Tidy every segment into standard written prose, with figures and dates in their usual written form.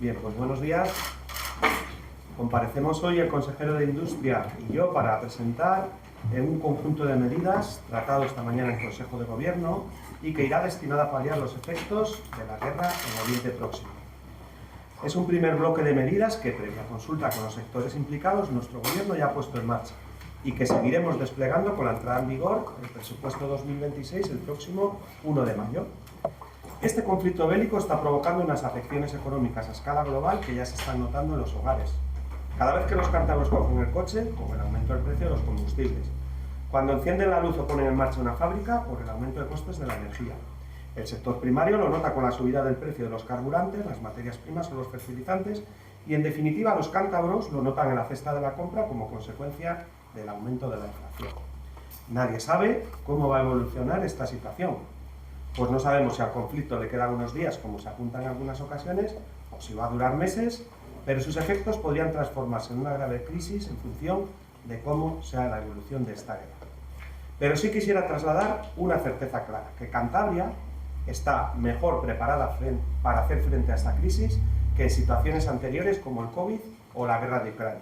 Bien, pues buenos días. Comparecemos hoy el consejero de Industria y yo para presentar un conjunto de medidas tratado esta mañana en Consejo de Gobierno y que irá destinado a paliar los efectos de la guerra en Oriente Próximo. Es un primer bloque de medidas que, previa consulta con los sectores implicados, nuestro Gobierno ya ha puesto en marcha y que seguiremos desplegando con la entrada en vigor del presupuesto 2026 el próximo 1 de mayo. Este conflicto bélico está provocando unas afecciones económicas a escala global que ya se están notando en los hogares. Cada vez que los cántabros cogen el coche, con el aumento del precio de los combustibles. Cuando encienden la luz o ponen en marcha una fábrica, por el aumento de costes de la energía. El sector primario lo nota con la subida del precio de los carburantes, las materias primas o los fertilizantes, y en definitiva los cántabros lo notan en la cesta de la compra como consecuencia del aumento de la inflación. Nadie sabe cómo va a evolucionar esta situación. Pues no sabemos si al conflicto le quedan unos días, como se apunta en algunas ocasiones, o si va a durar meses, pero sus efectos podrían transformarse en una grave crisis en función de cómo sea la evolución de esta guerra. Pero sí quisiera trasladar una certeza clara, que Cantabria está mejor preparada para hacer frente a esta crisis que en situaciones anteriores como el COVID o la guerra de Ucrania.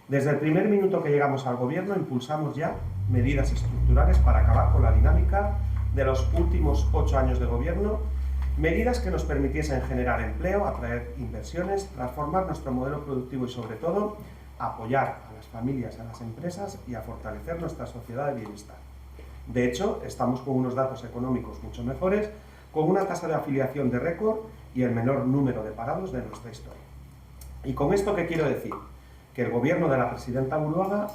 Desde el primer minuto que llegamos al Gobierno impulsamos ya medidas estructurales para acabar con la dinámica de los últimos 8 años de Gobierno, medidas que nos permitiesen generar empleo, atraer inversiones, transformar nuestro modelo productivo y, sobre todo, apoyar a las familias, a las empresas y a fortalecer nuestra sociedad de bienestar. De hecho, estamos con unos datos económicos mucho mejores, con una tasa de afiliación de récord y el menor número de parados de nuestra historia. ¿Y con esto qué quiero decir? Que el Gobierno de la presidenta Buruaga,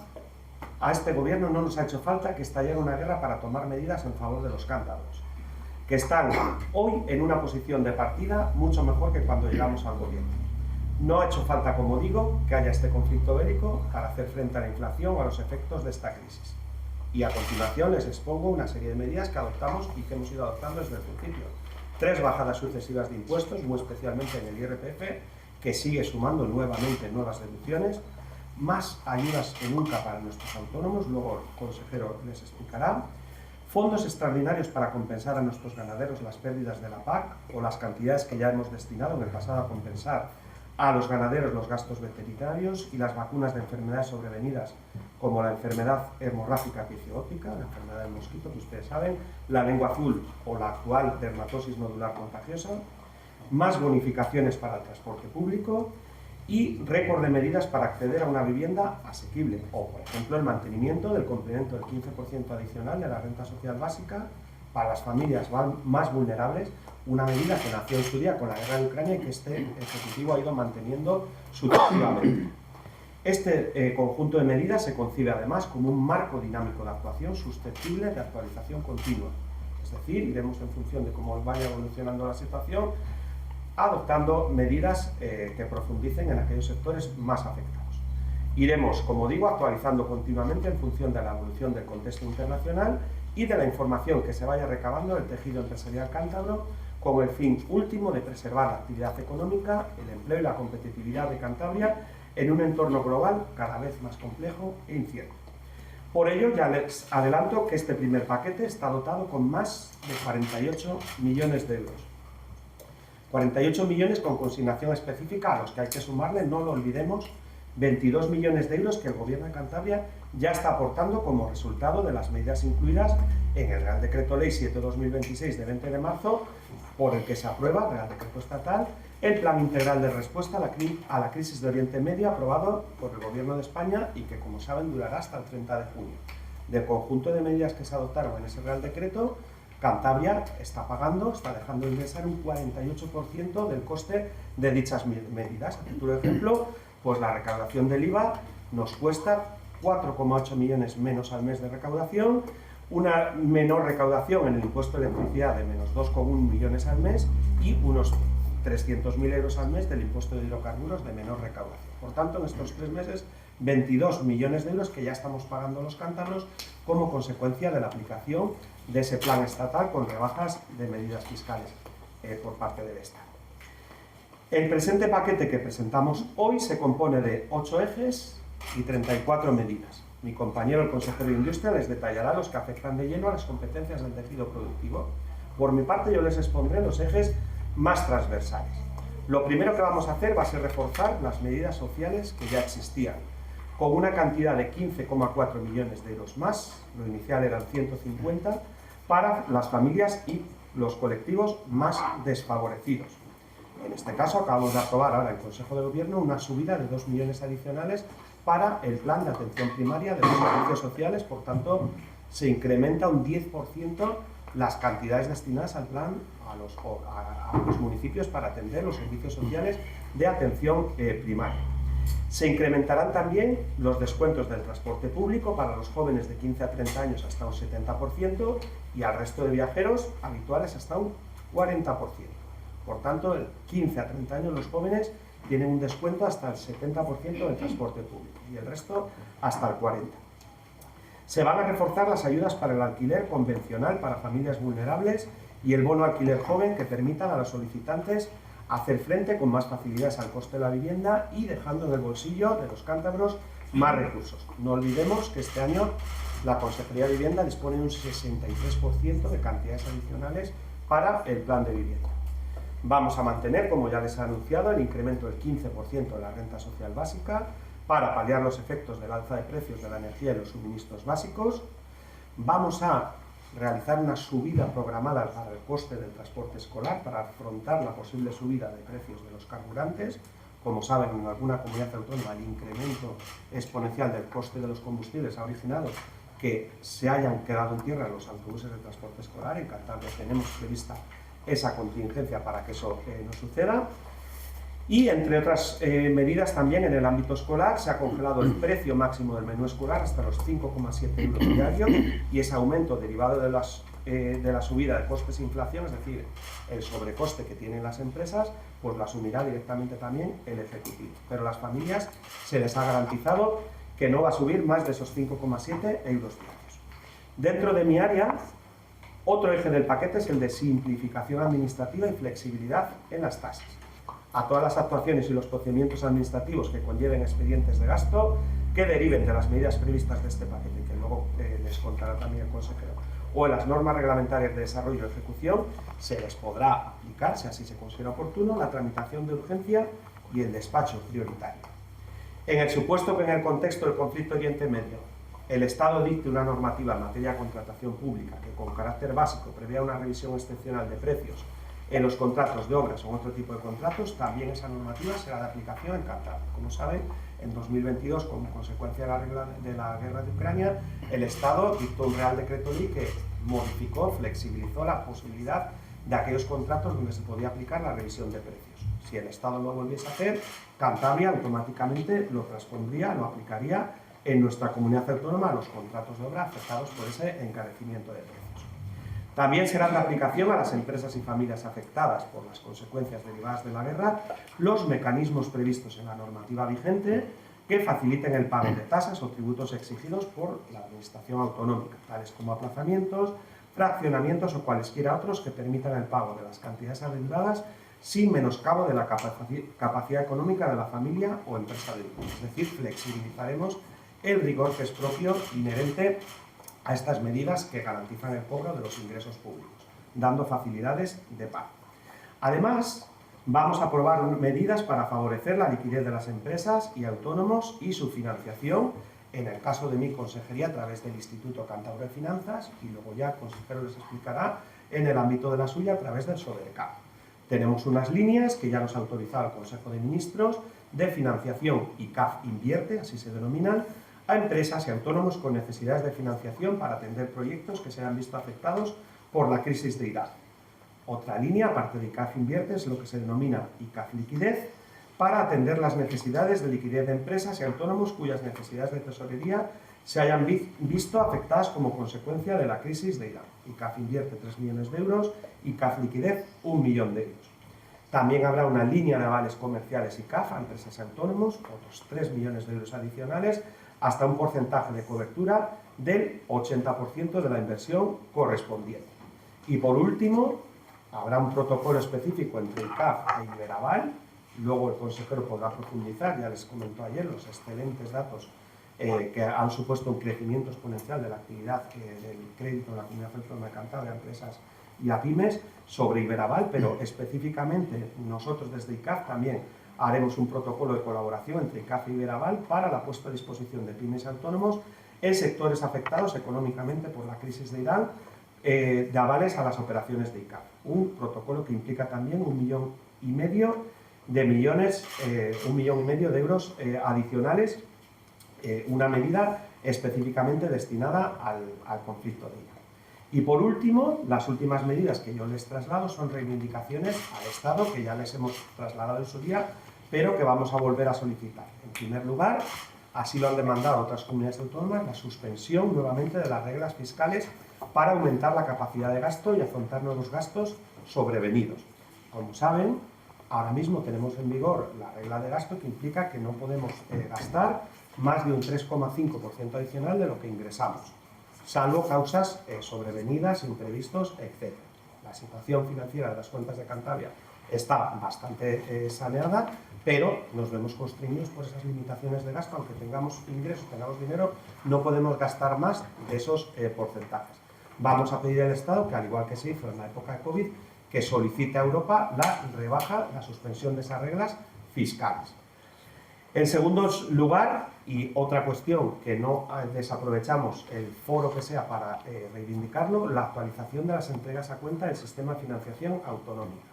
a este Gobierno no nos ha hecho falta que estallara una guerra para tomar medidas en favor de los cántabros, que están hoy en una posición de partida mucho mejor que cuando llegamos al Gobierno. No ha hecho falta, como digo, que haya este conflicto bélico para hacer frente a la inflación o a los efectos de esta crisis. Y a continuación les expongo una serie de medidas que adoptamos y que hemos ido adoptando desde el principio. 3 bajadas sucesivas de impuestos, muy especialmente en el IRPF, que sigue sumando nuevamente nuevas deducciones, más ayudas que nunca para nuestros autónomos, luego el consejero les explicará, fondos extraordinarios para compensar a nuestros ganaderos las pérdidas de la PAC o las cantidades que ya hemos destinado en el pasado a compensar a los ganaderos los gastos veterinarios y las vacunas de enfermedades sobrevenidas como la enfermedad hemorrágica epizoótica, la enfermedad del mosquito que ustedes saben, la lengua azul o la actual dermatosis nodular contagiosa, más bonificaciones para el transporte público y récord de medidas para acceder a una vivienda asequible o, por ejemplo, el mantenimiento del complemento del 15% adicional de la renta social básica para las familias más vulnerables, una medida que nació en su día con la guerra de Ucrania y que este Ejecutivo ha ido manteniendo sucesivamente. Este conjunto de medidas se concibe además como un marco dinámico de actuación susceptible de actualización continua. Es decir, iremos en función de cómo vaya evolucionando la situación, adoptando medidas que profundicen en aquellos sectores más afectados. Iremos, como digo, actualizando continuamente en función de la evolución del contexto internacional y de la información que se vaya recabando del tejido empresarial cántabro, con el fin último de preservar la actividad económica, el empleo y la competitividad de Cantabria en un entorno global cada vez más complejo e incierto. Por ello, ya les adelanto que este primer paquete está dotado con más de 48 millones de euros. 48 millones con consignación específica, a los que hay que sumarle, no lo olvidemos, 22 millones de euros que el Gobierno de Cantabria ya está aportando como resultado de las medidas incluidas en el Real Decreto Ley 7/2026 de 20 de marzo, por el que se aprueba, Real Decreto Estatal, el Plan Integral de Respuesta a la Crisis de Oriente Medio aprobado por el Gobierno de España y que, como saben, durará hasta el 30 de junio. Del conjunto de medidas que se adoptaron en ese Real Decreto, Cantabria está pagando, está dejando de ingresar un 48% del coste de dichas medidas. A título de ejemplo, pues la recaudación del IVA nos cuesta 4,8 millones menos al mes de recaudación, una menor recaudación en el impuesto de electricidad de menos 2,1 millones al mes y unos 300.000 euros al mes del impuesto de hidrocarburos de menor recaudación. Por tanto, en estos 3 meses, 22 millones de euros que ya estamos pagando los cántabros como consecuencia de la aplicación de ese plan estatal con rebajas de medidas fiscales por parte del Estado. El presente paquete que presentamos hoy se compone de 8 ejes y 34 medidas. Mi compañero, el consejero de Industria, les detallará los que afectan de lleno a las competencias del tejido productivo. Por mi parte, yo les expondré los ejes más transversales. Lo primero que vamos a hacer va a ser reforzar las medidas sociales que ya existían, con una cantidad de 15,4 millones de euros más, lo inicial eran 150, para las familias y los colectivos más desfavorecidos. En este caso, acabamos de aprobar ahora en el Consejo de Gobierno una subida de 2 millones adicionales para el plan de atención primaria de los servicios sociales, por tanto, se incrementa un 10% las cantidades destinadas al plan a los municipios para atender los servicios sociales de atención primaria. Se incrementarán también los descuentos del transporte público para los jóvenes de 15 a 30 años hasta un 70% y al resto de viajeros habituales hasta un 40%. Por tanto, de 15 a 30 años los jóvenes tienen un descuento hasta el 70% del transporte público y el resto hasta el 40%. Se van a reforzar las ayudas para el alquiler convencional para familias vulnerables y el bono alquiler joven que permitan a los solicitantes hacer frente con más facilidades al coste de la vivienda y dejando en el bolsillo de los cántabros más recursos. No olvidemos que este año la Consejería de Vivienda dispone de un 63% de cantidades adicionales para el plan de vivienda. Vamos a mantener, como ya les he anunciado, el incremento del 15% de la renta social básica para paliar los efectos del alza de precios de la energía y los suministros básicos. Vamos a realizar una subida programada para el coste del transporte escolar para afrontar la posible subida de precios de los carburantes. Como saben, en alguna comunidad autónoma el incremento exponencial del coste de los combustibles ha originado que se hayan quedado en tierra los autobuses de transporte escolar. En Cantabria tenemos prevista esa contingencia para que eso no suceda. Y, entre otras medidas, también en el ámbito escolar se ha congelado el precio máximo del menú escolar hasta los 5,7 euros diarios y ese aumento derivado de la subida de costes e inflación, es decir, el sobrecoste que tienen las empresas, pues lo asumirá directamente también el Ejecutivo. Pero a las familias se les ha garantizado que no va a subir más de esos 5,7 euros diarios. Dentro de mi área, otro eje del paquete es el de simplificación administrativa y flexibilidad en las tasas. A todas las actuaciones y los procedimientos administrativos que conlleven expedientes de gasto que deriven de las medidas previstas de este paquete, que luego les contará también el consejero, o en las normas reglamentarias de desarrollo y ejecución, se les podrá aplicar, si así se considera oportuno, la tramitación de urgencia y el despacho prioritario. En el supuesto que en el contexto del conflicto Oriente Medio el Estado dicte una normativa en materia de contratación pública que con carácter básico prevea una revisión excepcional de precios en los contratos de obras o en otro tipo de contratos, también esa normativa será de aplicación en Cantabria. Como saben, en 2022, como consecuencia de la guerra de Ucrania, el Estado dictó un Real Decreto Ley que modificó, flexibilizó la posibilidad de aquellos contratos donde se podía aplicar la revisión de precios. Si el Estado lo volviese a hacer, Cantabria automáticamente lo transpondría, lo aplicaría en nuestra comunidad autónoma a los contratos de obra afectados por ese encarecimiento de precios. También serán de aplicación a las empresas y familias afectadas por las consecuencias derivadas de la guerra los mecanismos previstos en la normativa vigente que faciliten el pago de tasas o tributos exigidos por la Administración autonómica, tales como aplazamientos, fraccionamientos o cualesquiera otros que permitan el pago de las cantidades adeudadas sin menoscabo de la capacidad económica de la familia o empresa de vivienda. Es decir, flexibilizaremos el rigor que es propio inherente a estas medidas que garantizan el cobro de los ingresos públicos, dando facilidades de pago. Además, vamos a aprobar medidas para favorecer la liquidez de las empresas y autónomos y su financiación, en el caso de mi consejería a través del Instituto Cántabro de Finanzas, y luego ya el consejero les explicará en el ámbito de la suya a través del SODERCAP. Tenemos unas líneas que ya nos ha autorizado el Consejo de Ministros de financiación ICAF Invierte, así se denominan, a empresas y autónomos con necesidades de financiación para atender proyectos que se han visto afectados por la crisis de Irak. Otra línea, aparte de ICAF Invierte, es lo que se denomina ICAF Liquidez, para atender las necesidades de liquidez de empresas y autónomos cuyas necesidades de tesorería se hayan visto afectadas como consecuencia de la crisis de Irak. ICAF Invierte 3 millones de euros, ICAF Liquidez 1 millón de euros. También habrá una línea de avales comerciales ICAF a empresas y autónomos, otros 3 millones de euros adicionales, hasta un porcentaje de cobertura del 80% de la inversión correspondiente. Y por último, habrá un protocolo específico entre ICAF e Iberaval. Luego el consejero podrá profundizar, ya les comentó ayer, los excelentes datos que han supuesto un crecimiento exponencial de la actividad del crédito en la comunidad autónoma de Cantabria a empresas y a pymes sobre Iberaval, pero específicamente nosotros desde ICAF también haremos un protocolo de colaboración entre ICAF y Iberaval para la puesta a disposición de pymes y autónomos en sectores afectados económicamente por la crisis de Irán, de avales a las operaciones de ICAF. Un protocolo que implica también 1,5 millones de euros adicionales, una medida específicamente destinada al conflicto de Irán. Y por último, las últimas medidas que yo les traslado son reivindicaciones al Estado, que ya les hemos trasladado en su día, pero que vamos a volver a solicitar. En primer lugar, así lo han demandado otras comunidades autónomas, la suspensión nuevamente de las reglas fiscales para aumentar la capacidad de gasto y afrontar nuevos gastos sobrevenidos. Como saben, ahora mismo tenemos en vigor la regla de gasto que implica que no podemos gastar más de un 3,5% adicional de lo que ingresamos, salvo causas sobrevenidas, imprevistos, etc. La situación financiera de las cuentas de Cantabria está bastante saneada, pero nos vemos constreñidos por esas limitaciones de gasto. Aunque tengamos ingresos, tengamos dinero, no podemos gastar más de esos porcentajes. Vamos a pedir al Estado que, al igual que se hizo en la época de COVID, que solicite a Europa la rebaja, la suspensión de esas reglas fiscales. En segundo lugar, y otra cuestión que no desaprovechamos el foro que sea para reivindicarlo, la actualización de las entregas a cuenta del sistema de financiación autonómica,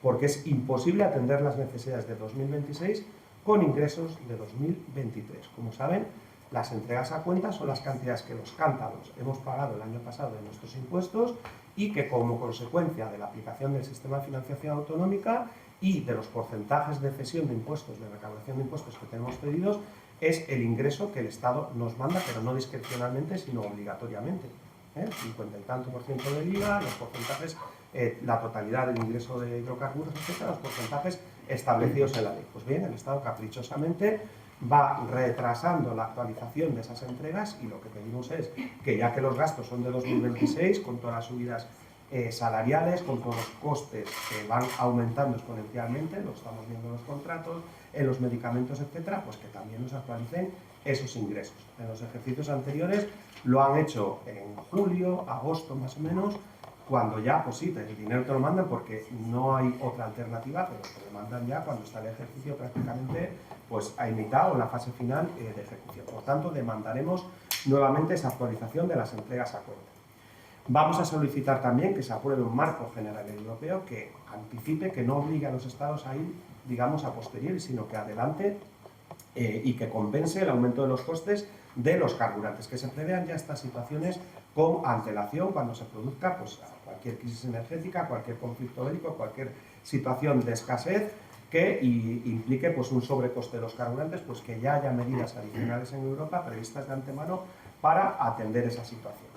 porque es imposible atender las necesidades de 2026 con ingresos de 2023. Como saben, las entregas a cuenta son las cantidades que los cántabros hemos pagado el año pasado de nuestros impuestos y que, como consecuencia de la aplicación del sistema de financiación autonómica y de los porcentajes de cesión de impuestos, de recaudación de impuestos que tenemos pedidos, es el ingreso que el Estado nos manda, pero no discrecionalmente, sino obligatoriamente. 50 y tanto por ciento del IVA, los porcentajes, la totalidad del ingreso de hidrocarburos, etc., los porcentajes establecidos en la ley. Pues bien, el Estado caprichosamente va retrasando la actualización de esas entregas y lo que pedimos es que, ya que los gastos son de 2026, con todas las subidas salariales, con todos los costes que van aumentando exponencialmente, lo estamos viendo en los contratos, en los medicamentos, etcétera, pues que también nos actualicen esos ingresos. En los ejercicios anteriores lo han hecho en julio, agosto más o menos, cuando ya, pues sí, el dinero te lo mandan porque no hay otra alternativa, pero te lo mandan ya cuando está el ejercicio prácticamente pues a mitad o en la fase final de ejecución. Por tanto, demandaremos nuevamente esa actualización de las entregas a cuenta. Vamos a solicitar también que se apruebe un marco general europeo que anticipe, que no obligue a los Estados a ir, digamos, a posteriori, sino que adelante y que compense el aumento de los costes de los carburantes, que se prevean ya estas situaciones con antelación cuando se produzca pues, cualquier crisis energética, cualquier conflicto bélico, cualquier situación de escasez que implique pues, un sobrecoste de los carburantes, pues que ya haya medidas adicionales en Europa previstas de antemano para atender esa situación.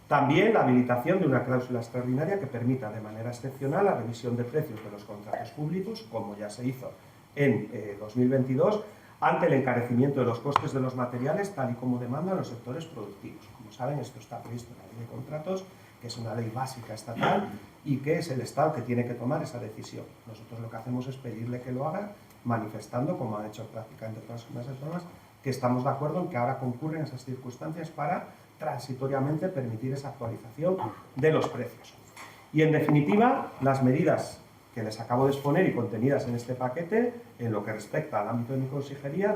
También la habilitación de una cláusula extraordinaria que permita de manera excepcional la revisión de precios de los contratos públicos, como ya se hizo en 2022, ante el encarecimiento de los costes de los materiales, tal y como demandan los sectores productivos. Como saben, esto está previsto en la Ley de Contratos, que es una ley básica estatal y que es el Estado que tiene que tomar esa decisión. Nosotros lo que hacemos es pedirle que lo haga, manifestando, como han hecho prácticamente todas las comunidades autónomas, que estamos de acuerdo en que ahora concurren esas circunstancias para transitoriamente permitir esa actualización de los precios. Y en definitiva, las medidas que les acabo de exponer y contenidas en este paquete, en lo que respecta al ámbito de mi consejería,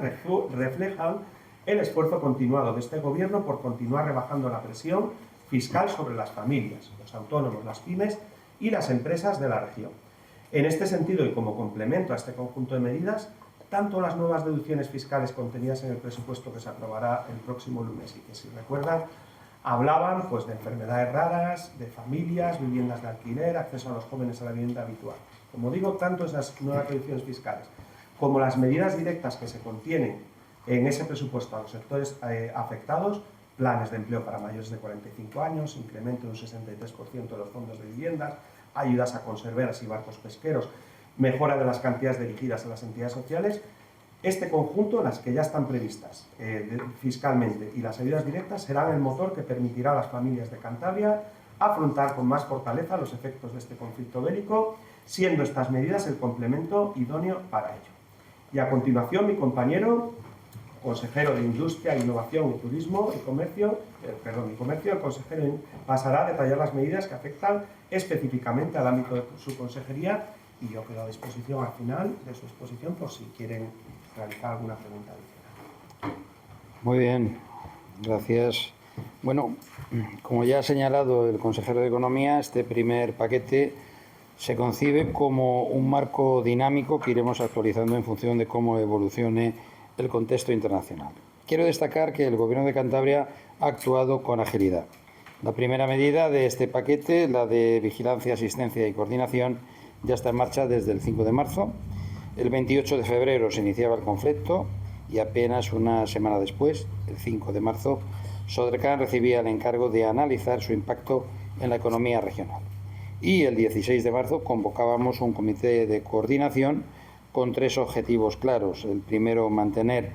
reflejan el esfuerzo continuado de este Gobierno por continuar rebajando la presión fiscal sobre las familias, los autónomos, las pymes y las empresas de la región. En este sentido, y como complemento a este conjunto de medidas, tanto las nuevas deducciones fiscales contenidas en el presupuesto que se aprobará el próximo lunes y que, si recuerdan, hablaban pues, de enfermedades raras, de familias, viviendas de alquiler, acceso a los jóvenes a la vivienda habitual. Como digo, tanto esas nuevas deducciones fiscales como las medidas directas que se contienen en ese presupuesto a los sectores afectados, planes de empleo para mayores de 45 años, incremento de un 63% de los fondos de viviendas, ayudas a conserveras y barcos pesqueros, mejora de las cantidades dirigidas a las entidades sociales. Este conjunto, las que ya están previstas fiscalmente y las ayudas directas, serán el motor que permitirá a las familias de Cantabria afrontar con más fortaleza los efectos de este conflicto bélico, siendo estas medidas el complemento idóneo para ello. Y a continuación, mi compañero consejero de Industria, Innovación y Turismo y Comercio, el consejero pasará a detallar las medidas que afectan específicamente al ámbito de su consejería y yo quedo a disposición al final de su exposición por si quieren realizar alguna pregunta adicional. Muy bien, gracias. Bueno, como ya ha señalado el consejero de Economía, este primer paquete se concibe como un marco dinámico que iremos actualizando en función de cómo evolucione el contexto internacional. Quiero destacar que el Gobierno de Cantabria ha actuado con agilidad. La primera medida de este paquete, la de vigilancia, asistencia y coordinación, ya está en marcha desde el 5 de marzo. El 28 de febrero se iniciaba el conflicto y apenas una semana después, el 5 de marzo, Sodrecan recibía el encargo de analizar su impacto en la economía regional. Y el 16 de marzo convocábamos un comité de coordinación con 3 objetivos claros. El primero, mantener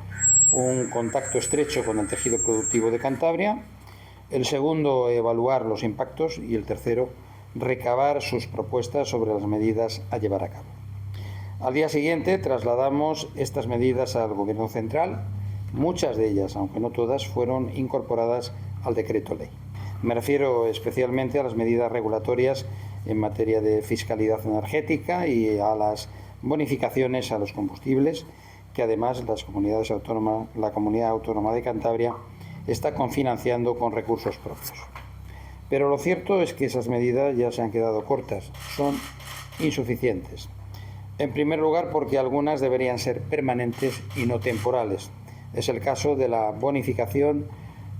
un contacto estrecho con el tejido productivo de Cantabria. El segundo, evaluar los impactos. Y el tercero, recabar sus propuestas sobre las medidas a llevar a cabo. Al día siguiente trasladamos estas medidas al Gobierno central. Muchas de ellas, aunque no todas, fueron incorporadas al decreto ley. Me refiero especialmente a las medidas regulatorias en materia de fiscalidad energética y a las bonificaciones a los combustibles, que además la Comunidad Autónoma de Cantabria está cofinanciando con recursos propios. Pero lo cierto es que esas medidas ya se han quedado cortas, son insuficientes. En primer lugar, porque algunas deberían ser permanentes y no temporales. Es el caso de la bonificación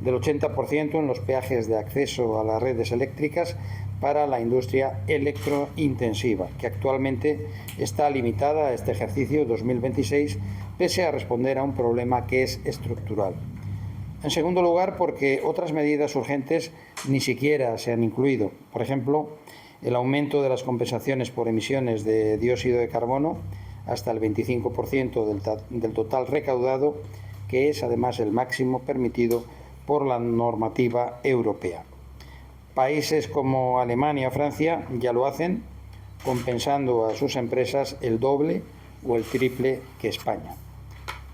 del 80% en los peajes de acceso a las redes eléctricas para la industria electrointensiva, que actualmente está limitada a este ejercicio 2026, pese a responder a un problema que es estructural. En segundo lugar, porque otras medidas urgentes ni siquiera se han incluido. Por ejemplo, el aumento de las compensaciones por emisiones de dióxido de carbono hasta el 25% del total recaudado, que es además el máximo permitido por la normativa europea. Países como Alemania o Francia ya lo hacen, compensando a sus empresas el doble o el triple que España,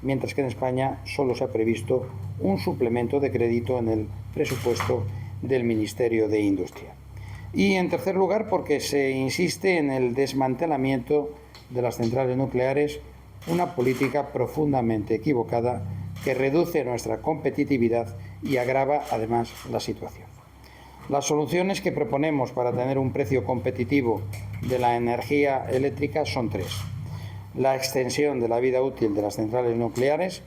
mientras que en España solo se ha previsto un suplemento de crédito en el presupuesto del Ministerio de Industria. Y en tercer lugar, porque se insiste en el desmantelamiento de las centrales nucleares, una política profundamente equivocada que reduce nuestra competitividad y agrava además la situación. Las soluciones que proponemos para tener un precio competitivo de la energía eléctrica son 3. La extensión de la vida útil de las centrales nucleares,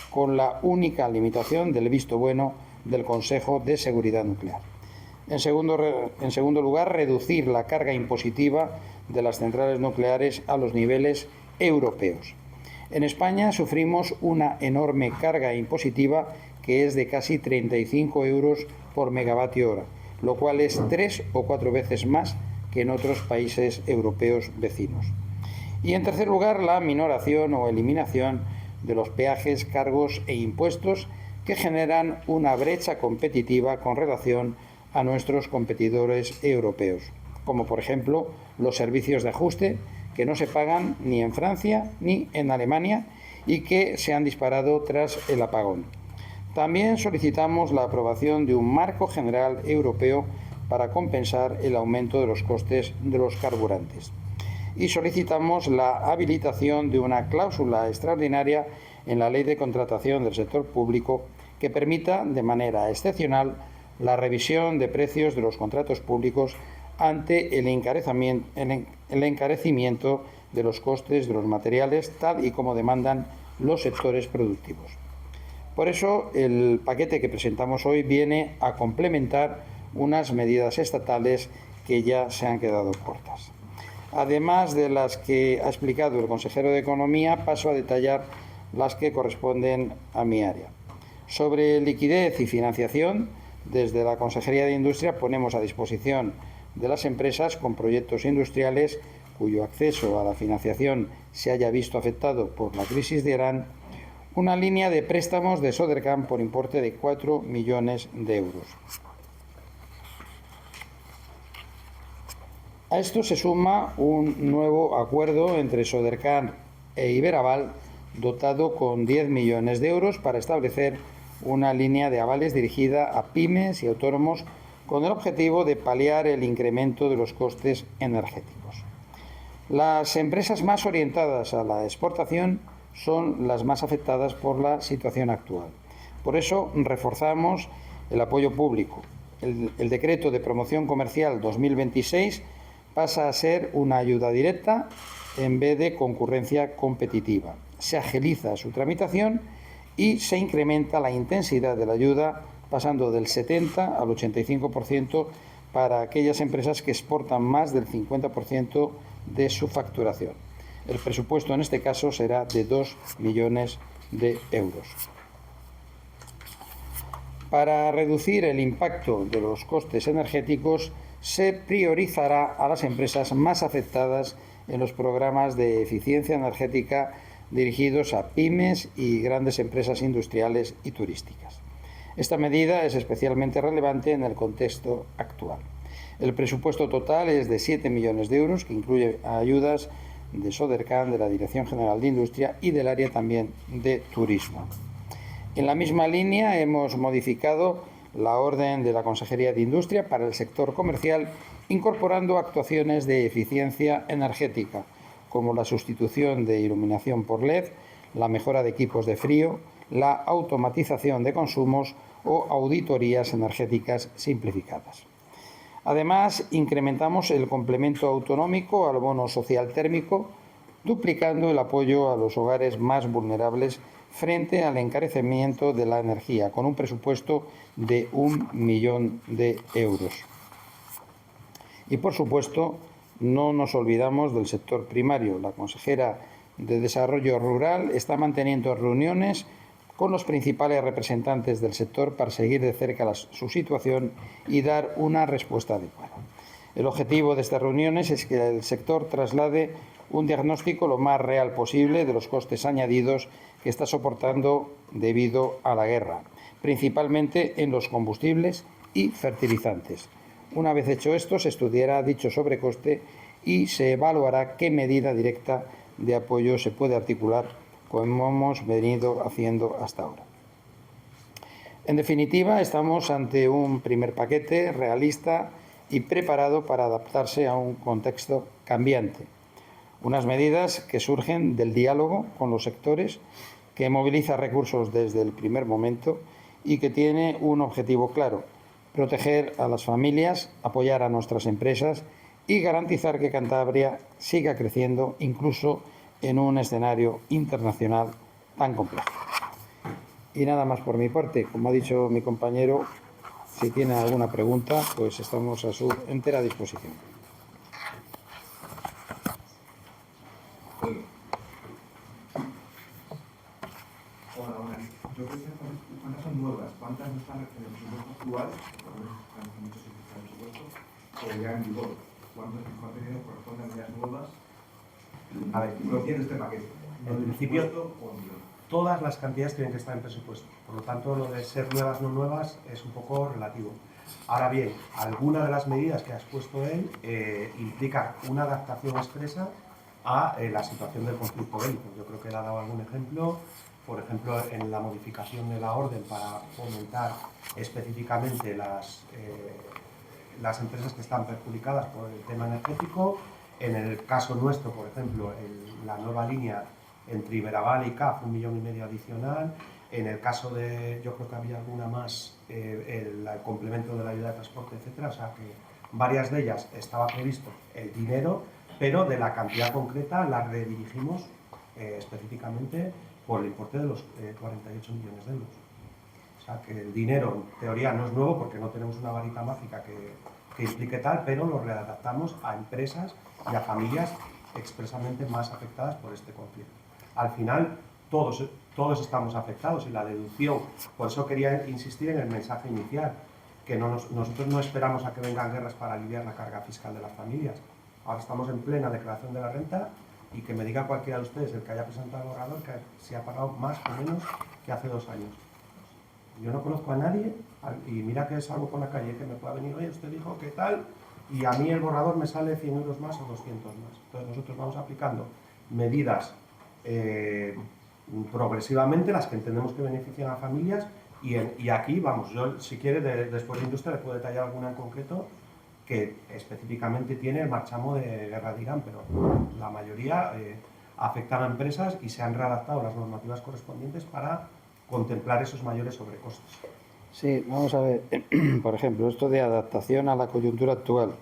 con la única limitación del visto bueno del Consejo de Seguridad Nuclear. En segundo lugar, reducir la carga impositiva de las centrales nucleares a los niveles europeos. En España sufrimos una enorme carga impositiva que es de casi 35 euros por megavatio hora, lo cual es 3 o 4 veces más que en otros países europeos vecinos. Y en tercer lugar, la minoración o eliminación de los peajes, cargos e impuestos que generan una brecha competitiva con relación a nuestros competidores europeos, como por ejemplo los servicios de ajuste, que no se pagan ni en Francia ni en Alemania y que se han disparado tras el apagón. También solicitamos la aprobación de un marco general europeo para compensar el aumento de los costes de los carburantes. Y solicitamos la habilitación de una cláusula extraordinaria en la Ley de Contratación del Sector Público que permita, de manera excepcional, la revisión de precios de los contratos públicos ante el encarecimiento de los costes de los materiales, tal y como demandan los sectores productivos. Por eso, el paquete que presentamos hoy viene a complementar unas medidas estatales que ya se han quedado cortas. Además de las que ha explicado el consejero de Economía, paso a detallar las que corresponden a mi área. Sobre liquidez y financiación, desde la Consejería de Industria ponemos a disposición de las empresas con proyectos industriales cuyo acceso a la financiación se haya visto afectado por la crisis de Irán, una línea de préstamos de Sodrecan por importe de 4 millones de euros. A esto se suma un nuevo acuerdo entre Sodrecan e Iberaval dotado con 10 millones de euros para establecer una línea de avales dirigida a pymes y autónomos con el objetivo de paliar el incremento de los costes energéticos. Las empresas más orientadas a la exportación son las más afectadas por la situación actual. Por eso reforzamos el apoyo público. El decreto de promoción comercial 2026 pasa a ser una ayuda directa en vez de concurrencia competitiva. Se agiliza su tramitación y se incrementa la intensidad de la ayuda, pasando del 70 al 85% para aquellas empresas que exportan más del 50% de su facturación. El presupuesto en este caso será de 2 millones de euros. Para reducir el impacto de los costes energéticos, se priorizará a las empresas más afectadas en los programas de eficiencia energética dirigidos a pymes y grandes empresas industriales y turísticas. Esta medida es especialmente relevante en el contexto actual. El presupuesto total es de 7 millones de euros, que incluye ayudas de Sodercan, de la Dirección General de Industria y del área también de turismo. En la misma línea hemos modificado la orden de la Consejería de Industria para el sector comercial, incorporando actuaciones de eficiencia energética, como la sustitución de iluminación por LED, la mejora de equipos de frío, la automatización de consumos o auditorías energéticas simplificadas. Además, incrementamos el complemento autonómico al bono social térmico, duplicando el apoyo a los hogares más vulnerables frente al encarecimiento de la energía, con un presupuesto de 1 millón de euros. Y, por supuesto, no nos olvidamos del sector primario. La consejera de Desarrollo Rural está manteniendo reuniones con los principales representantes del sector para seguir de cerca su situación y dar una respuesta adecuada. El objetivo de estas reuniones es que el sector traslade un diagnóstico lo más real posible de los costes añadidos que está soportando debido a la guerra, principalmente en los combustibles y fertilizantes. Una vez hecho esto, se estudiará dicho sobrecoste y se evaluará qué medida directa de apoyo se puede articular, como hemos venido haciendo hasta ahora. En definitiva, estamos ante un primer paquete realista y preparado para adaptarse a un contexto cambiante. Unas medidas que surgen del diálogo con los sectores, que moviliza recursos desde el primer momento y que tiene un objetivo claro: proteger a las familias, apoyar a nuestras empresas y garantizar que Cantabria siga creciendo incluso en un escenario internacional tan complejo. Y nada más por mi parte. Como ha dicho mi compañero, si tiene alguna pregunta, pues estamos a su entera disposición. Hola, buenas. Yo quería saber cuántas son nuevas, cuántas están en el presupuesto actual, porque muchos están en el presupuesto, o ya en vigor. ¿Cuántos contenidos corresponden a medidas nuevas? A ver, ¿Lo tiene este paquete? En principio, todas las cantidades tienen que estar en presupuesto. Por lo tanto, lo de ser nuevas o no nuevas es un poco relativo. Ahora bien, alguna de las medidas que has puesto él implica una adaptación expresa a la situación del conflicto bélico. Yo creo que él ha dado algún ejemplo, por ejemplo, en la modificación de la orden para fomentar específicamente las empresas que están perjudicadas por el tema energético. En el caso nuestro, por ejemplo, la nueva línea entre Iberaval y CAF, 1,5 millones adicional. En el caso de, yo creo que había alguna más, el complemento de la ayuda de transporte, etcétera. O sea que varias de ellas estaba previsto el dinero, pero de la cantidad concreta la redirigimos específicamente por el importe de los 48 millones de euros. O sea que el dinero, en teoría, no es nuevo porque no tenemos una varita mágica que implique tal, pero lo readaptamos a empresas y a familias expresamente más afectadas por este conflicto. Al final, todos estamos afectados y la deducción, por eso quería insistir en el mensaje inicial, que nosotros no esperamos a que vengan guerras para aliviar la carga fiscal de las familias. Ahora estamos en plena declaración de la renta y que me diga cualquiera de ustedes, el que haya presentado el borrador, que se ha pagado más o menos que hace 2 años. Yo no conozco a nadie, y mira que salgo por la calle, que me pueda venir, oye, usted dijo que tal, y a mí el borrador me sale 100 euros más o 200 más. Entonces nosotros vamos aplicando medidas progresivamente las que entendemos que benefician a familias y aquí, vamos, yo si quiere después de industria le puedo detallar alguna en concreto que específicamente tiene el marchamo de guerra de Irán, pero la mayoría afectan a empresas y se han readaptado las normativas correspondientes para contemplar esos mayores sobrecostes. Sí, vamos a ver, por ejemplo, esto de adaptación a la coyuntura actual.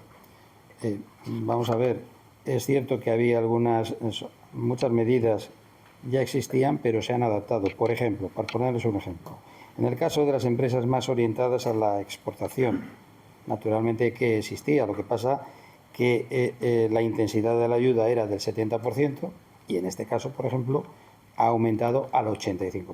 Vamos a ver, es cierto que había muchas medidas ya existían, pero se han adaptado. Por ejemplo, para ponerles un ejemplo, en el caso de las empresas más orientadas a la exportación, naturalmente que existía, lo que pasa que la intensidad de la ayuda era del 70% y en este caso, por ejemplo, ha aumentado al 85%.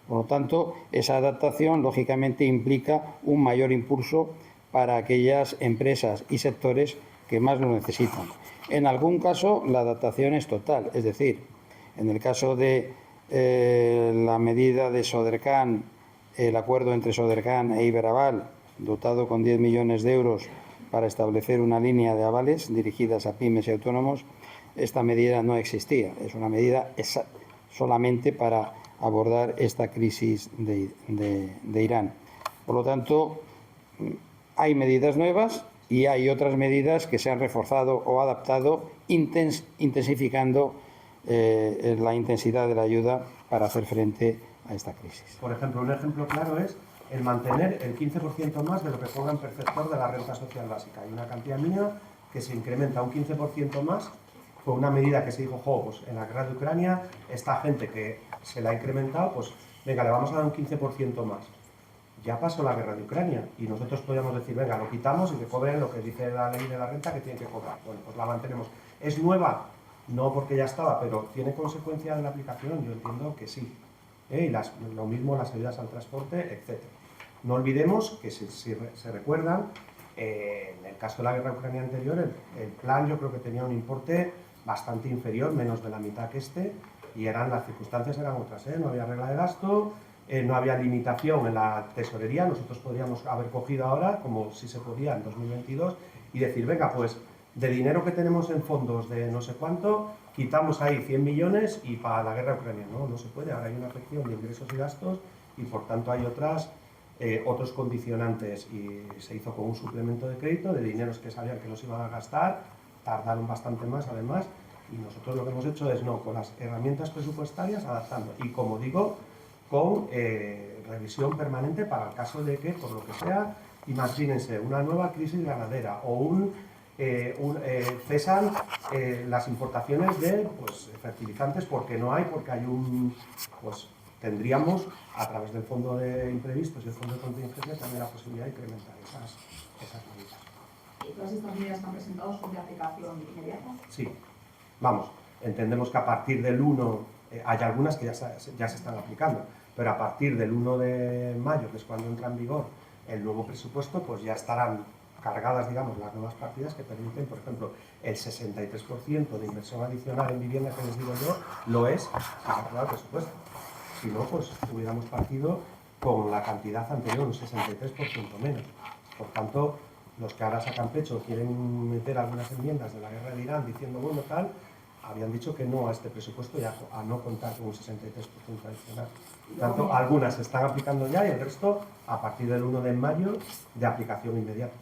Por lo tanto, esa adaptación lógicamente implica un mayor impulso para aquellas empresas y sectores que más lo necesitan. En algún caso, la adaptación es total, es decir, en el caso de la medida de Sodercan, el acuerdo entre Sodercan e Iberaval, dotado con 10 millones de euros para establecer una línea de avales dirigidas a pymes y autónomos, esta medida no existía. Es una medida solamente para abordar esta crisis de Irán. Por lo tanto, hay medidas nuevas y hay otras medidas que se han reforzado o adaptado, intensificando la intensidad de la ayuda para hacer frente a esta crisis. Por ejemplo, un ejemplo claro es el mantener el 15% más de lo que ponga en perceptor de la renta social básica. Hay una cantidad mínima que se incrementa un 15% más. Fue una medida que se dijo, pues en la guerra de Ucrania, esta gente que se la ha incrementado, pues venga, le vamos a dar un 15% más. Ya pasó la guerra de Ucrania y nosotros podíamos decir, venga, lo quitamos y que cobren lo que dice la ley de la renta que tienen que cobrar. Bueno, pues la mantenemos. ¿Es nueva? No, porque ya estaba, pero ¿tiene consecuencia de la aplicación? Yo entiendo que sí. Y lo mismo las ayudas al transporte, etc. No olvidemos que si se recuerdan, en el caso de la guerra ucraniana anterior, el plan yo creo que tenía un importe bastante inferior, menos de la mitad que este, y las circunstancias eran otras, no había regla de gasto, no había limitación en la tesorería. Nosotros podríamos haber cogido ahora, como si se podía en 2022, y decir, venga, pues de dinero que tenemos en fondos de no sé cuánto, quitamos ahí 100 millones y para la guerra ucraniana. No se puede, ahora hay una afección de ingresos y gastos y por tanto hay otros condicionantes y se hizo con un suplemento de crédito de dineros que sabían que los iban a gastar, tardaron bastante más además, y nosotros lo que hemos hecho es con las herramientas presupuestarias adaptando y, como digo, con revisión permanente para el caso de que, por lo que sea, imagínense una nueva crisis ganadera o cesan las importaciones de fertilizantes porque no hay, porque hay tendríamos, a través del fondo de imprevistos y el fondo de contingencia, también la posibilidad de incrementar esas medidas. ¿Y todas estas medidas que han presentado son de aplicación inmediata? Sí, vamos, entendemos que a partir del 1, hay algunas que ya se están aplicando, pero a partir del 1 de mayo, que es cuando entra en vigor el nuevo presupuesto, pues ya estarán cargadas, digamos, las nuevas partidas que permiten, por ejemplo, el 63% de inversión adicional en vivienda que les digo yo, lo es si se aprueba el presupuesto. Si no, pues hubiéramos partido con la cantidad anterior, un 63% menos. Por tanto, los que ahora sacan pecho quieren meter algunas enmiendas de la guerra de Irán diciendo, bueno, tal, habían dicho que no a este presupuesto y a no contar con un 63% adicional. Por tanto, algunas se están aplicando ya y el resto a partir del 1 de mayo de aplicación inmediata.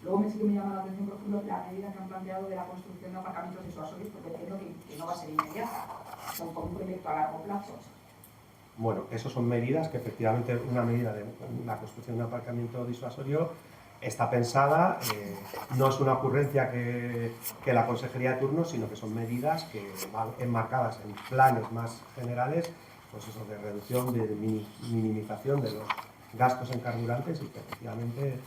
Luego sí que me llama la atención, por ejemplo, la medida que han planteado de la construcción de aparcamientos disuasorios, porque entiendo que no va a ser inmediata, son como un proyecto a largo plazo. Bueno, esas son medidas que efectivamente una medida de la construcción de un aparcamiento disuasorio está pensada, no es una ocurrencia que la consejería de turno, sino que son medidas que van enmarcadas en planes más generales, pues eso, de reducción, de minimización de los gastos en carburantes y que efectivamente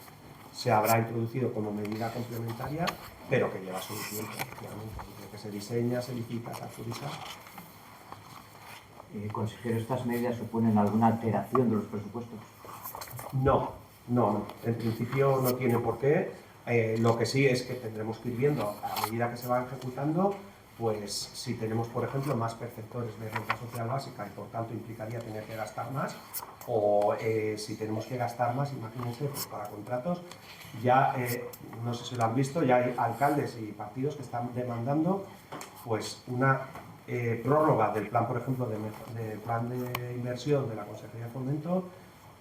se habrá introducido como medida complementaria, pero que lleva su tiempo, efectivamente, desde que se diseña, se licita, se adjudica. Consejero, ¿estas medidas suponen alguna alteración de los presupuestos? No. En principio no tiene por qué. Lo que sí es que tendremos que ir viendo a medida que se va ejecutando, pues si tenemos, por ejemplo, más perceptores de renta social básica y por tanto implicaría tener que gastar más, o si tenemos que gastar más, imagínense, pues para contratos, ya no sé si lo han visto, ya hay alcaldes y partidos que están demandando pues una prórroga del plan, por ejemplo, del plan de inversión de la Consejería de Fomento,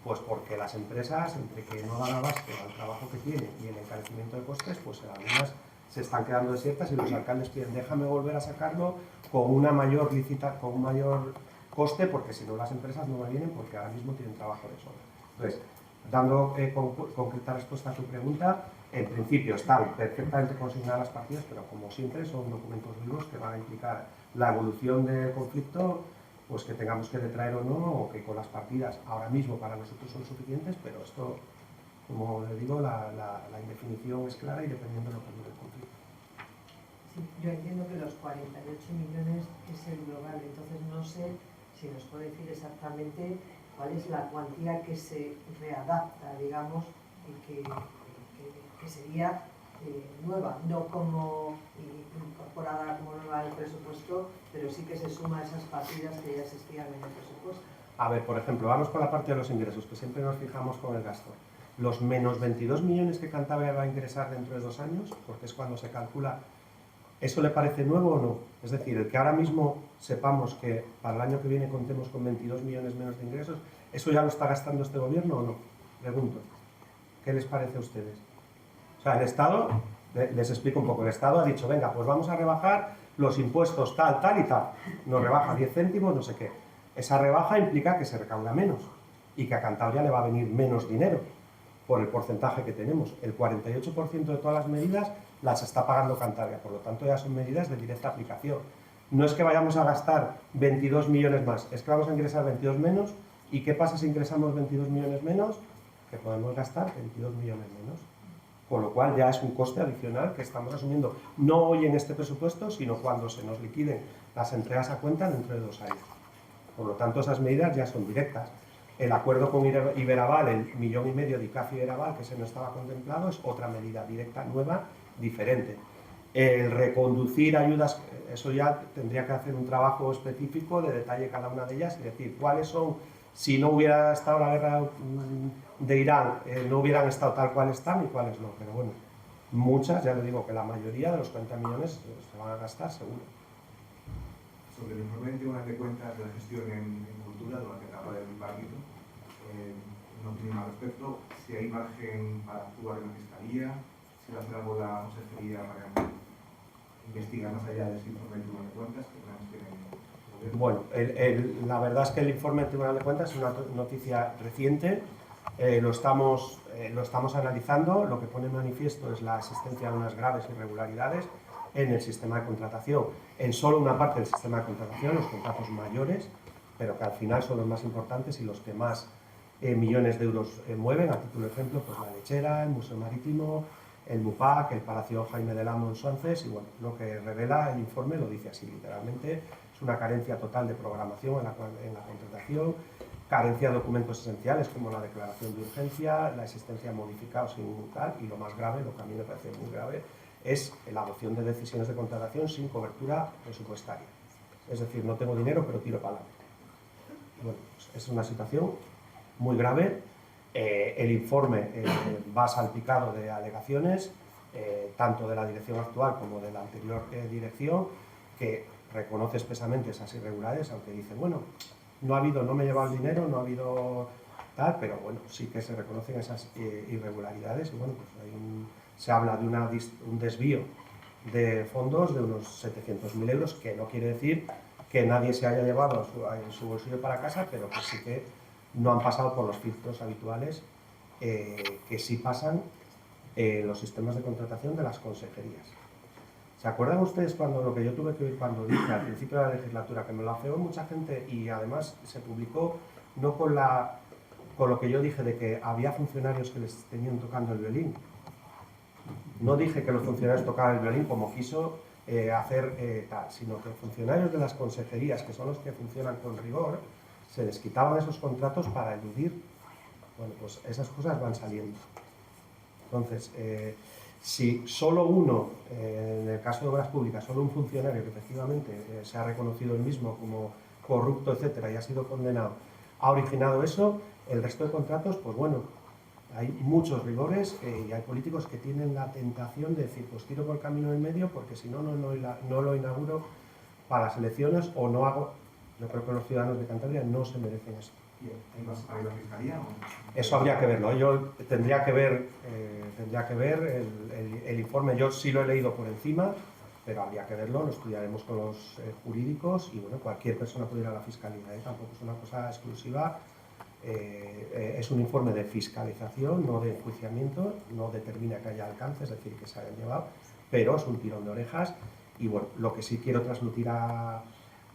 pues porque las empresas, entre que no dan abasto al trabajo que tienen y el encarecimiento de costes, pues algunas se están quedando desiertas y los alcaldes piden déjame volver a sacarlo con una mayor con un mayor coste, porque si no las empresas no me vienen porque ahora mismo tienen trabajo de sobra. Entonces, dando concreta respuesta a tu pregunta, en principio están perfectamente consignadas las partidas, pero como siempre son documentos vivos que van a implicar la evolución del conflicto, pues que tengamos que retraer o no, o que con las partidas ahora mismo para nosotros son suficientes, pero esto, como le digo, la indefinición es clara y dependiendo de lo que dure el conflicto. Sí, yo entiendo que los 48 millones es el global, entonces no sé si nos puede decir exactamente cuál es la cuantía que se readapta, digamos, y que sería nueva, no como incorporada como nueva al presupuesto, pero sí que se suma a esas partidas que ya existían en el presupuesto. A ver, por ejemplo, vamos con la parte de los ingresos, que siempre nos fijamos con el gasto. Los menos 22 millones que Cantabria va a ingresar dentro de 2 años, porque es cuando se calcula, ¿eso le parece nuevo o no? Es decir, el que ahora mismo sepamos que para el año que viene contemos con 22 millones menos de ingresos, ¿eso ya lo está gastando este gobierno o no? Pregunto. ¿Qué les parece a ustedes? O sea, el Estado, les explico un poco, el Estado ha dicho, venga, pues vamos a rebajar los impuestos tal, tal y tal. Nos rebaja 10 céntimos, no sé qué. Esa rebaja implica que se recauda menos y que a Cantabria le va a venir menos dinero por el porcentaje que tenemos. El 48% de todas las medidas las está pagando Cantabria, por lo tanto ya son medidas de directa aplicación. No es que vayamos a gastar 22 millones más, es que vamos a ingresar 22 menos. ¿Y qué pasa si ingresamos 22 millones menos? Que podemos gastar 22 millones menos. Con lo cual ya es un coste adicional que estamos asumiendo, no hoy en este presupuesto, sino cuando se nos liquiden las entregas a cuenta dentro de 2 años. Por lo tanto, esas medidas ya son directas. El acuerdo con Iberaval, el 1,5 millones de ICAF y Iberaval, que se no estaba contemplado, es otra medida directa, nueva, diferente. El reconducir ayudas, eso ya tendría que hacer un trabajo específico de detalle cada una de ellas y decir cuáles son, si no hubiera estado la guerra de Irán, no hubieran estado tal cual están y cuáles no. Pero bueno, muchas, ya le digo que la mayoría de los 40 millones se van a gastar seguro. Sobre el informe de Tribunal de Cuentas de la gestión en cultura, de lo que acaba de ámbito, no tiene nada al respecto. Si hay margen para actuar en la Fiscalía, si va a hacer algo la Consejería para investigar más allá de ese informe del Tribunal de Cuentas, que planes tiene el gobierno. Bueno, la verdad es que el informe del Tribunal de Cuentas es una noticia reciente, lo estamos analizando. Lo que pone en manifiesto es la existencia de unas graves irregularidades en el sistema de contratación, en solo una parte del sistema de contratación, los contratos mayores, pero que al final son los más importantes y los que más millones de euros mueven. A título de ejemplo, pues la Lechera, el Museo Marítimo, el MUPAC, el Palacio Jaime del Amo en Suances, y bueno, lo que revela el informe lo dice así, literalmente, es una carencia total de programación en la contratación, carencia de documentos esenciales como la declaración de urgencia, la existencia de modificados sin tal, y lo más grave, lo que a mí me parece muy grave, es la adopción de decisiones de contratación sin cobertura presupuestaria. Es decir, no tengo dinero, pero tiro para adelante. Bueno, pues es una situación muy grave. El informe va salpicado de alegaciones, tanto de la dirección actual como de la anterior dirección, que reconoce expresamente esas irregularidades, aunque dice, bueno, no me he llevado el dinero, no ha habido tal, pero bueno, sí que se reconocen esas irregularidades y bueno, pues se habla de un desvío de fondos de unos 700.000 euros, que no quiere decir que nadie se haya llevado en su bolsillo para casa, pero que sí que no han pasado por los filtros habituales que sí pasan en los sistemas de contratación de las consejerías. ¿Se acuerdan ustedes cuando lo que yo tuve que oír cuando dije al principio de la legislatura, que me lo afeó mucha gente y además se publicó no con lo que yo dije de que había funcionarios que les tenían tocando el violín? No dije que los funcionarios tocaban el violín como quiso hacer tal, sino que funcionarios de las consejerías, que son los que funcionan con rigor, se les quitaban esos contratos para eludir. Bueno, pues esas cosas van saliendo. Entonces, si solo uno, en el caso de obras públicas, solo un funcionario que efectivamente se ha reconocido él mismo como corrupto, etcétera, y ha sido condenado, ha originado eso, el resto de contratos, pues bueno, hay muchos rigores y hay políticos que tienen la tentación de decir, pues tiro por el camino del medio porque si no, no lo inauguro para las elecciones o no hago. Yo creo que los ciudadanos de Cantabria no se merecen esto. ¿Y ahí vas a ir a la fiscalía? Eso habría que verlo. Yo tendría que ver el informe. Yo sí lo he leído por encima, pero habría que verlo. Lo estudiaremos con los jurídicos y bueno, cualquier persona puede ir a la fiscalía. Tampoco es una cosa exclusiva. Es un informe de fiscalización, no de enjuiciamiento. No determina que haya alcance, es decir, que se hayan llevado, pero es un tirón de orejas. Y bueno, lo que sí quiero transmitir a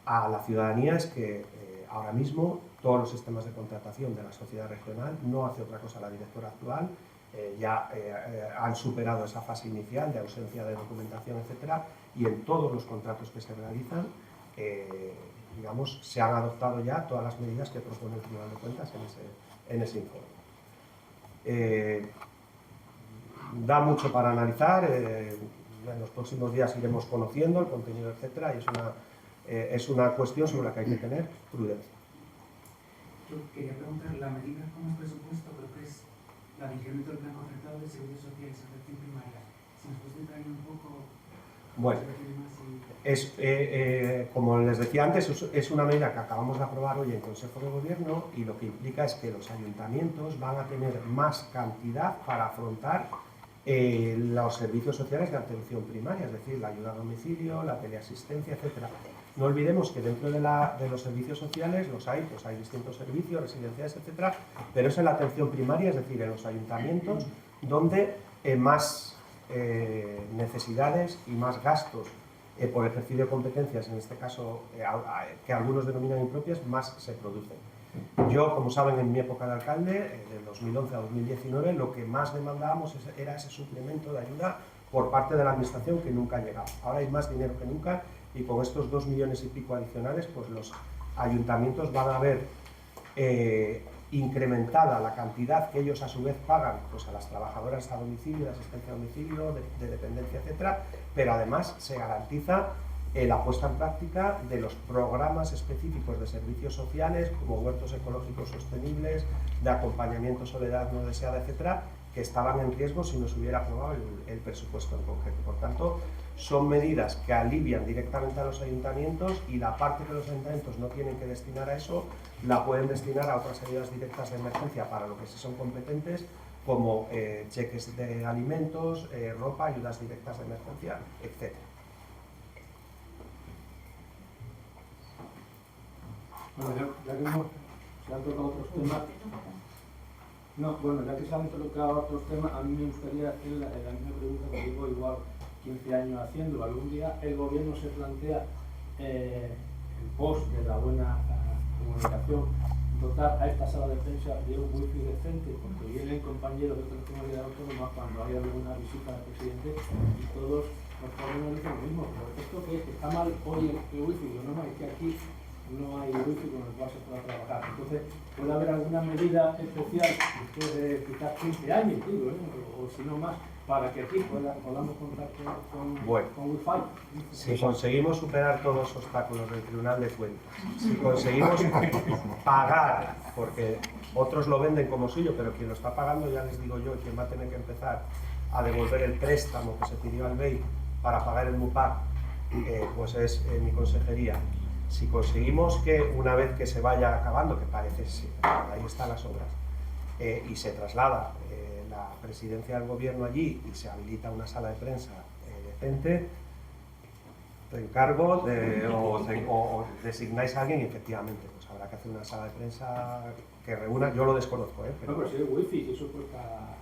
la ciudadanía es que ahora mismo todos los sistemas de contratación de la sociedad regional, no hace otra cosa la directora actual, ya han superado esa fase inicial de ausencia de documentación, etcétera, y en todos los contratos que se realizan, digamos, se han adoptado ya todas las medidas que propone el Tribunal de Cuentas en ese informe. Da mucho para analizar, en los próximos días iremos conociendo el contenido, etcétera, y es una cuestión sobre la que hay que tener prudencia. Yo quería preguntar, la medida como presupuesto creo que es la de incremento del plan concertado de servicios sociales en atención primaria. Si nos puedes detallar un poco... Bueno, como les decía antes, es una medida que acabamos de aprobar hoy en Consejo de Gobierno y lo que implica es que los ayuntamientos van a tener más cantidad para afrontar los servicios sociales de atención primaria, es decir, la ayuda a domicilio, la teleasistencia, etcétera. No olvidemos que dentro de los servicios sociales hay distintos servicios, residenciales, etcétera, pero es en la atención primaria, es decir, en los ayuntamientos, donde más necesidades y más gastos por ejercicio de competencias, en este caso que algunos denominan impropias, más se producen. Yo, como saben, en mi época de alcalde, de 2011 a 2019, lo que más demandábamos era ese suplemento de ayuda por parte de la administración que nunca ha llegado. Ahora hay más dinero que nunca y con estos 2 millones y pico adicionales, pues los ayuntamientos van a ver incrementada la cantidad que ellos a su vez pagan pues, a las trabajadoras a domicilio, de asistencia a domicilio, de dependencia, etcétera, pero además se garantiza la puesta en práctica de los programas específicos de servicios sociales como huertos ecológicos sostenibles, de acompañamiento, soledad no deseada, etcétera, que estaban en riesgo si no se hubiera aprobado el presupuesto en concreto. Por tanto, son medidas que alivian directamente a los ayuntamientos y la parte que los ayuntamientos no tienen que destinar a eso la pueden destinar a otras ayudas directas de emergencia para lo que sí son competentes, como cheques de alimentos, ropa, ayudas directas de emergencia, etcétera. Bueno, ya que se han tocado otros temas, ya que se han tocado otros temas, a mí me gustaría hacer la misma pregunta que llevo igual 15 años haciendo. Algún día el gobierno se plantea, en pos de la buena comunicación, dotar a esta sala de prensa de un wifi decente, porque vienen compañeros de otras comunidades autónomas cuando hay alguna visita al presidente y todos los jóvenes dicen lo mismo. Pero esto que está mal hoy el wifi, no es que aquí no hay wifi con el cual se pueda trabajar. Entonces, puede haber alguna medida especial después de quizás 15 años, digo, o si no más, para que aquí podamos contar con wifi. Si conseguimos superar todos los obstáculos del Tribunal de Cuentas, si conseguimos pagar, porque otros lo venden como suyo, pero quien lo está pagando, ya les digo yo, quien va a tener que empezar a devolver el préstamo que se pidió al BEI para pagar el MUPAC, pues es mi consejería. Si conseguimos que una vez que se vaya acabando, que parece que ahí están las obras, y se traslada la presidencia del gobierno allí y se habilita una sala de prensa decente, te encargo o designáis a alguien y efectivamente pues habrá que hacer una sala de prensa que reúna, yo lo desconozco, pero si es wifi, eso cuesta...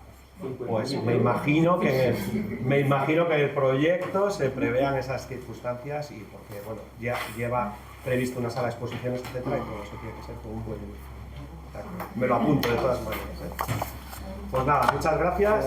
Pues me imagino que en el proyecto se prevean esas circunstancias y porque bueno, ya lleva previsto una sala de exposiciones, etcétera, y todo eso tiene que ser con un buen wifi. Me lo apunto de todas maneras. Pues nada, muchas gracias.